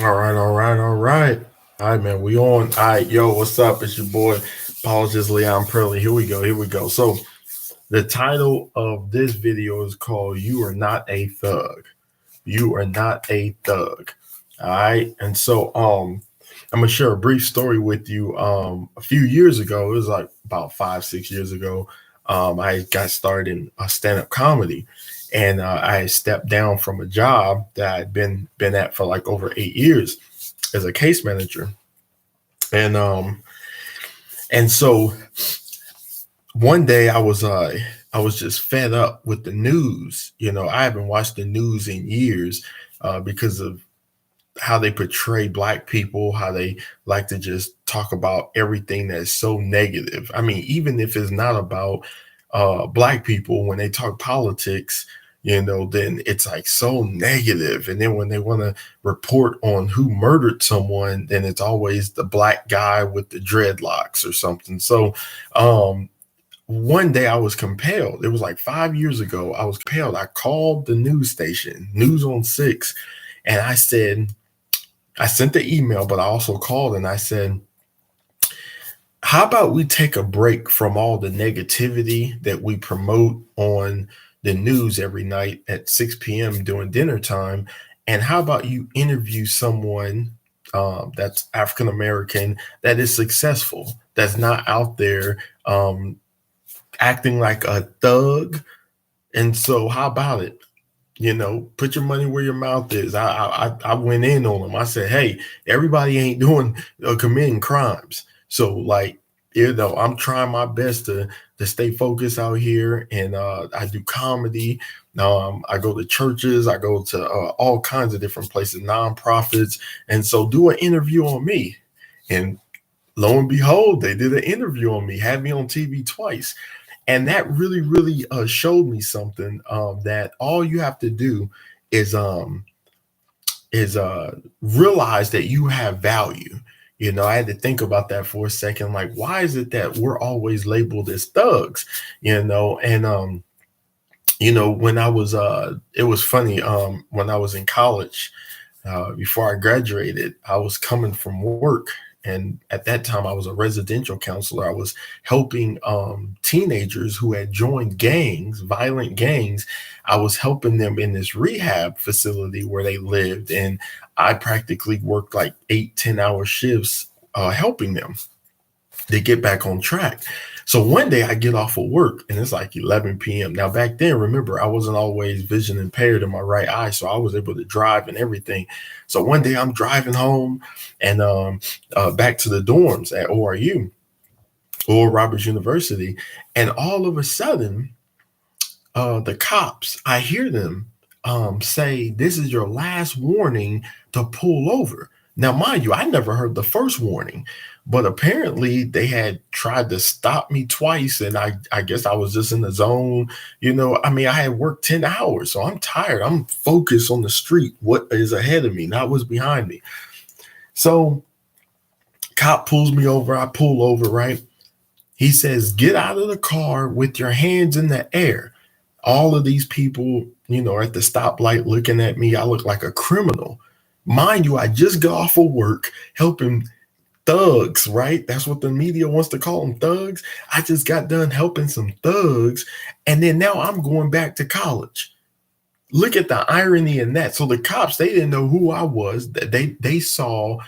All right, all right, all right. All right, man. We on. All right, yo, what's up? It's your boy, Apologist Leon Pearly. Here we go. Here we go. So, the title of this video is called You Are Not a Thug. You are not a thug. All right. And so, I'm gonna share a brief story with you. A few years ago, it was like about 5, 6 years ago. I got started in stand-up comedy, and I stepped down from a job that I'd been at for like over 8 years as a case manager, and so one day I was just fed up with the news. I haven't watched the news in years because of how they portray black people, how they like to just talk about everything that's so negative. I mean, even if it's not about black people, when they talk politics, then it's like so negative. And then when they want to report on who murdered someone, then it's always the black guy with the dreadlocks or something. So one day I was compelled. It was like 5 years ago. I was compelled. I called the news station, News on Six, and I sent the email, but I also called and I said, how about we take a break from all the negativity that we promote on the news every night at 6 p.m. during dinner time? And how about you interview someone that's African American, that is successful, that's not out there acting like a thug? And so, how about it? Put your money where your mouth is. I went in on them. I said, hey, everybody ain't doing committing crimes. So like, I'm trying my best to stay focused out here, and I do comedy. I go to churches. I go to all kinds of different places, nonprofits, and so do an interview on me. And lo and behold, they did an interview on me, had me on TV twice. And that really, really showed me something, that all you have to do is realize that you have value. I had to think about that for a second. Like, why is it that we're always labeled as thugs? And when I was it was funny, when I was in college, before I graduated, I was coming from work. And at that time, I was a residential counselor. I was helping teenagers who had joined gangs, violent gangs. I was helping them in this rehab facility where they lived. And I practically worked like 8, 10 hour shifts helping them to get back on track. So one day I get off of work and it's like 11 p.m. Now, back then, remember, I wasn't always vision impaired in my right eye, so I was able to drive and everything. So one day I'm driving home and back to the dorms at ORU, Oral Roberts University, and all of a sudden, the cops, I hear them say, "This is your last warning to pull over." Now, mind you, I never heard the first warning, but apparently they had tried to stop me twice, and I guess I was just in the zone. I mean, I had worked 10 hours, so I'm tired. I'm focused on the street, what is ahead of me, not what's behind me. So, cop pulls me over. I pull over, right? He says, "Get out of the car with your hands in the air." All of these people, are at the stoplight looking at me. I look like a criminal. Mind you, I just got off of work helping thugs, right? That's what the media wants to call them, thugs. I just got done helping some thugs, and then now I'm going back to college. Look at the irony in that. So the cops, they didn't know who I was. They saw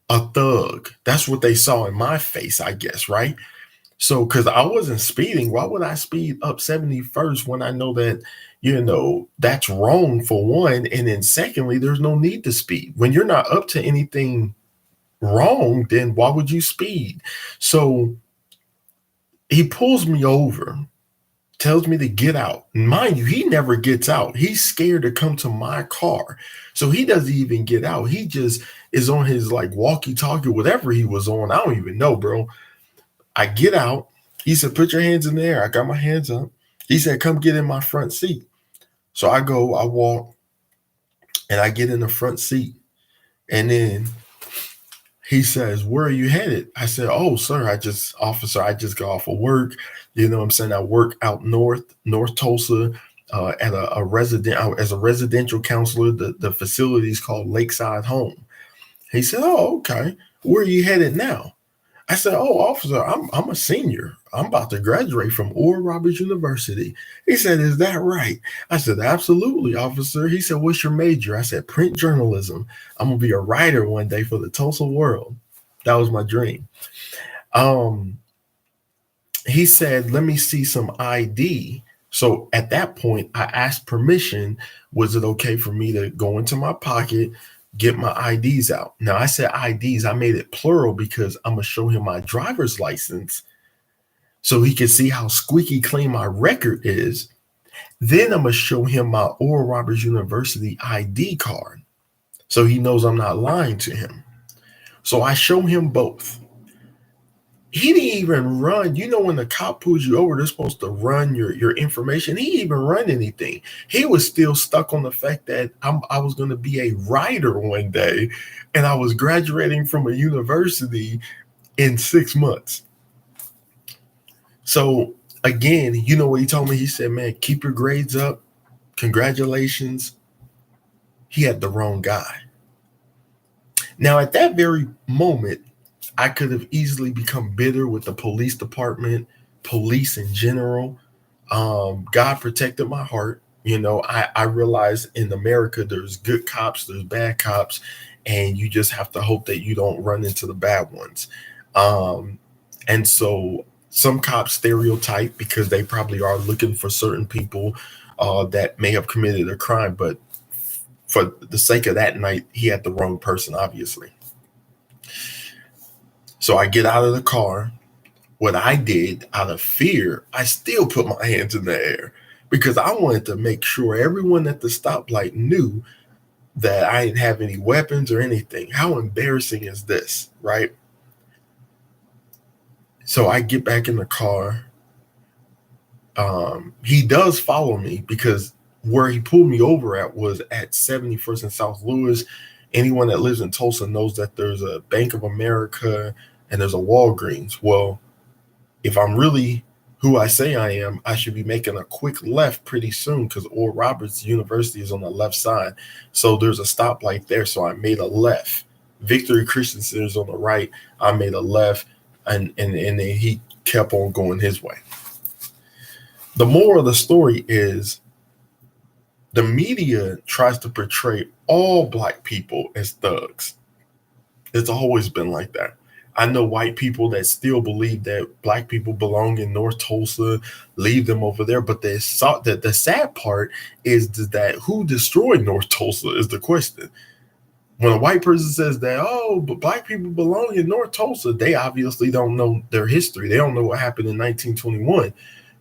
a thug. That's what they saw in my face, I guess, right? So, because I wasn't speeding, why would I speed up 71st when I know that, that's wrong for one. And then secondly, there's no need to speed. When you're not up to anything wrong, then why would you speed? So he pulls me over, tells me to get out. Mind you, he never gets out. He's scared to come to my car. So he doesn't even get out. He just is on his like walkie-talkie, whatever he was on. I don't even know, bro. I get out. He said, "Put your hands in the air." I got my hands up. He said, "Come get in my front seat." So I go, I walk, and I get in the front seat. And then he says, "Where are you headed?" I said, "Oh, sir, officer, I just got off of work. You know what I'm saying? I work out North Tulsa, at a resident, as a residential counselor. The facility is called Lakeside Home." He said, "Oh, okay. Where are you headed now?" I said, "Oh, officer, I'm a senior. I'm about to graduate from Oral Roberts University." He said, "Is that right?" I said, "Absolutely, officer." He said, "What's your major?" I said, "Print journalism. I'm gonna be a writer one day for the Tulsa World." That was my dream. Um, he said, "Let me see some ID." So at that point, I asked permission. Was it okay for me to go into my pocket, get my IDs out? Now I said IDs, I made it plural because I'm gonna show him my driver's license so he can see how squeaky clean my record is. Then I'm gonna show him my Oral Roberts University ID card so he knows I'm not lying to him. So I show him both. He didn't even run. You know, when the cop pulls you over, they're supposed to run your information. He didn't even run anything. He was still stuck on the fact that I was going to be a writer one day, and I was graduating from a university in 6 months. So again, you know what he told me? He said, "Man, keep your grades up. Congratulations." He had the wrong guy. Now, at that very moment, I could have easily become bitter with the police department, police in general. God protected my heart. You know, I realize in America there's good cops, there's bad cops, and you just have to hope that you don't run into the bad ones. Um, and so some cops stereotype because they probably are looking for certain people that may have committed a crime, but for the sake of that night, he had the wrong person, obviously. So I get out of the car. What I did out of fear, I still put my hands in the air because I wanted to make sure everyone at the stoplight knew that I didn't have any weapons or anything. How embarrassing is this, right? So I get back in the car. He does follow me because where he pulled me over at was at 71st and South Lewis. Anyone that lives in Tulsa knows that there's a Bank of America and there's a Walgreens. Well, if I'm really who I say I am, I should be making a quick left pretty soon because Oral Roberts University is on the left side. So there's a stoplight there. So I made a left. Victory Christensen is on the right. I made a left, and then he kept on going his way. The moral of the story is the media tries to portray all Black people as thugs. It's always been like that. I know white people that still believe that Black people belong in North Tulsa, leave them over there. But the sad part is that who destroyed North Tulsa is the question. When a white person says that, oh, but Black people belong in North Tulsa, they obviously don't know their history. They don't know what happened in 1921,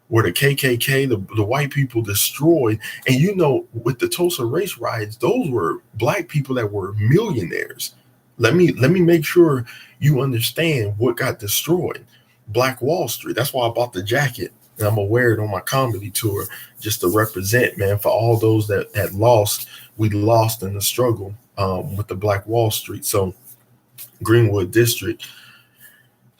where the KKK, the white people destroyed. And you know, with the Tulsa race riots, those were Black people that were millionaires. Let me make sure you understand what got destroyed. Black Wall Street. That's why I bought the jacket, and I'm gonna wear it on my comedy tour just to represent, man, for all those that lost. We lost in the struggle with the Black Wall Street. So Greenwood District.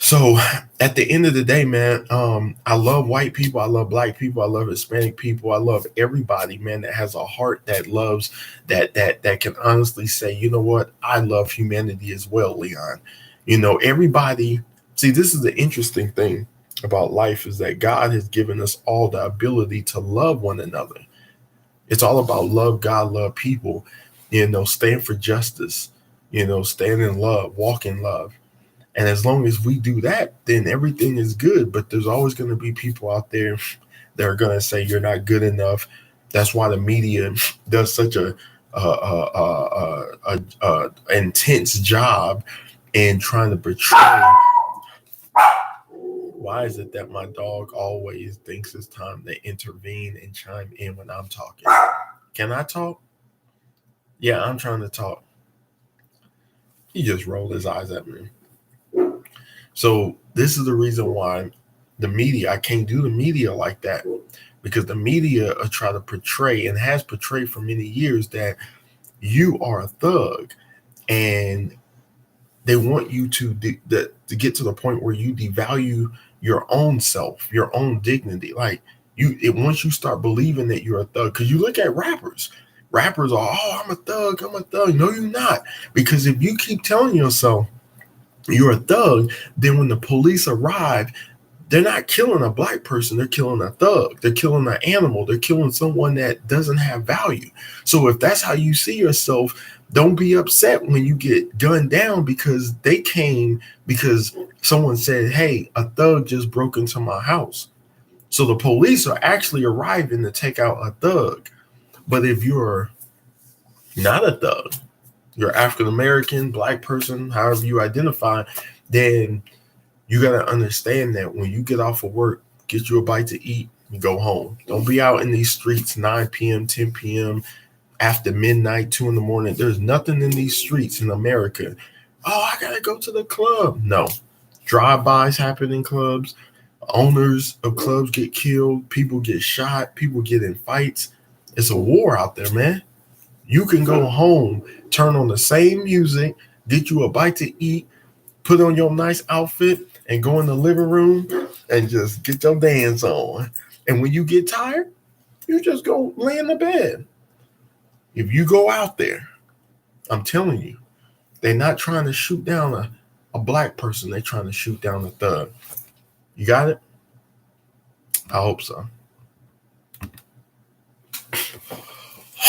So at the end of the day, man, I love white people. I love Black people. I love Hispanic people. I love everybody, man, that has a heart that loves that can honestly say, you know what, I love humanity as well, Leon. You know, everybody. See, this is the interesting thing about life is that God has given us all the ability to love one another. It's all about love God, love people. You know, stand for justice. You know, stand in love, walk in love. And as long as we do that, then everything is good. But there's always going to be people out there that are going to say you're not good enough. That's why the media does such a intense job in trying to portray. Why is it that my dog always thinks it's time to intervene and chime in when I'm talking? Can I talk? Yeah, I'm trying to talk. He just rolled his eyes at me. So this is the reason why the media, I can't do the media like that because the media are trying to portray and has portrayed for many years that you are a thug and they want you to get to the point where you devalue your own self, your own dignity. Like once you start believing that you're a thug, because you look at rappers, Rappers are, oh, I'm a thug, I'm a thug. No, you're not. Because if you keep telling yourself you're a thug, then when the police arrive, they're not killing a black person, they're killing a thug, they're killing an animal, they're killing someone that doesn't have value. So if that's how you see yourself, don't be upset when you get gunned down because they came because someone said, hey, a thug just broke into my house. So the police are actually arriving to take out a thug. But if you're not a thug, you're African American, black person, however you identify, then you got to understand that when you get off of work, get you a bite to eat, and go home. Don't be out in these streets 9 p.m., 10 p.m., after midnight, 2 in the morning. There's nothing in these streets in America. Oh, I got to go to the club. No. Drive-bys happen in clubs. Owners of clubs get killed. People get shot. People get in fights. It's a war out there, man. You can go home, turn on the same music, get you a bite to eat, put on your nice outfit, and go in the living room and just get your dance on. And when you get tired, you just go lay in the bed. If you go out there, I'm telling you, they're not trying to shoot down a black person. They're trying to shoot down a thug. You got it? I hope so.